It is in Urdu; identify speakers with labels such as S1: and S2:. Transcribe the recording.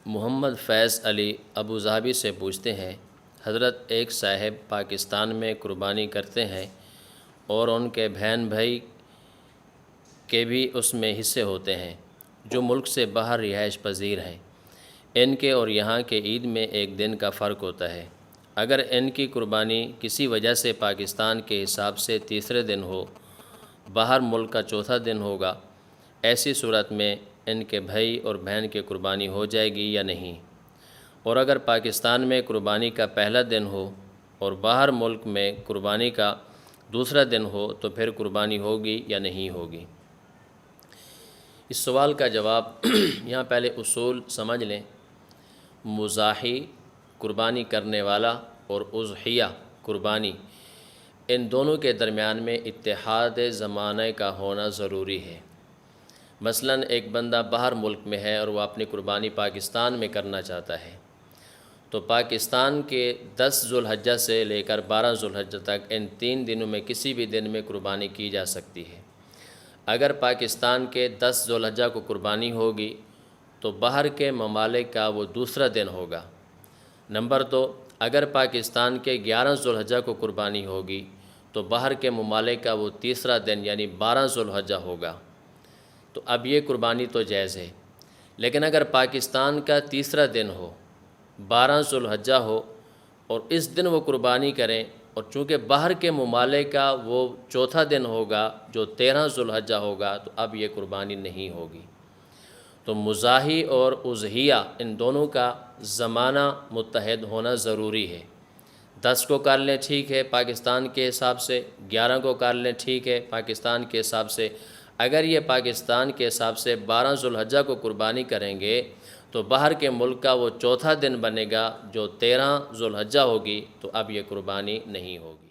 S1: محمد فیض علی ابوظہبی سے پوچھتے ہیں، حضرت ایک صاحب پاکستان میں قربانی کرتے ہیں اور ان کے بہن بھائی کے بھی اس میں حصے ہوتے ہیں جو ملک سے باہر رہائش پذیر ہیں۔ ان کے اور یہاں کے عید میں ایک دن کا فرق ہوتا ہے۔ اگر ان کی قربانی کسی وجہ سے پاکستان کے حساب سے تیسرے دن ہو، باہر ملک کا چوتھا دن ہوگا، ایسی صورت میں ان کے بھائی اور بہن کی قربانی ہو جائے گی یا نہیں؟ اور اگر پاکستان میں قربانی کا پہلا دن ہو اور باہر ملک میں قربانی کا دوسرا دن ہو تو پھر قربانی ہوگی یا نہیں ہوگی؟ اس سوال کا جواب یہاں پہلے اصول سمجھ لیں۔ مضاحی قربانی کرنے والا اور اضحیہ قربانی، ان دونوں کے درمیان میں اتحاد زمانے کا ہونا ضروری ہے۔ مثلاً ایک بندہ باہر ملک میں ہے اور وہ اپنی قربانی پاکستان میں کرنا چاہتا ہے، تو پاکستان کے 10 ذو الحجہ سے لے کر 12 ذو الحجہ تک ان 3 دنوں میں کسی بھی دن میں قربانی کی جا سکتی ہے۔ اگر پاکستان کے 10 ذو الحجہ کو قربانی ہوگی تو باہر کے ممالک کا وہ دوسرا دن ہوگا۔ نمبر 2، اگر پاکستان کے 11 ذو الحجہ کو قربانی ہوگی تو باہر کے ممالک کا وہ تیسرا دن یعنی 12 ذو الحجہ ہوگا۔ تو اب یہ قربانی تو جائز ہے، لیکن اگر پاکستان کا تیسرا دن ہو، 12 ذو الحجہ ہو اور اس دن وہ قربانی کریں، اور چونکہ باہر کے ممالک کا وہ چوتھا دن ہوگا جو 13 ذو الحجہ ہوگا، تو اب یہ قربانی نہیں ہوگی۔ تو مضاحی اور اضحیہ ان دونوں کا زمانہ متحد ہونا ضروری ہے۔ 10 کو کر لیں ٹھیک ہے پاکستان کے حساب سے، 11 کو کر لیں ٹھیک ہے پاکستان کے حساب سے۔ اگر یہ پاکستان کے حساب سے 12 ذو الحجہ کو قربانی کریں گے تو باہر کے ملک کا وہ چوتھا دن بنے گا جو 13 ذو الحجہ ہوگی، تو اب یہ قربانی نہیں ہوگی۔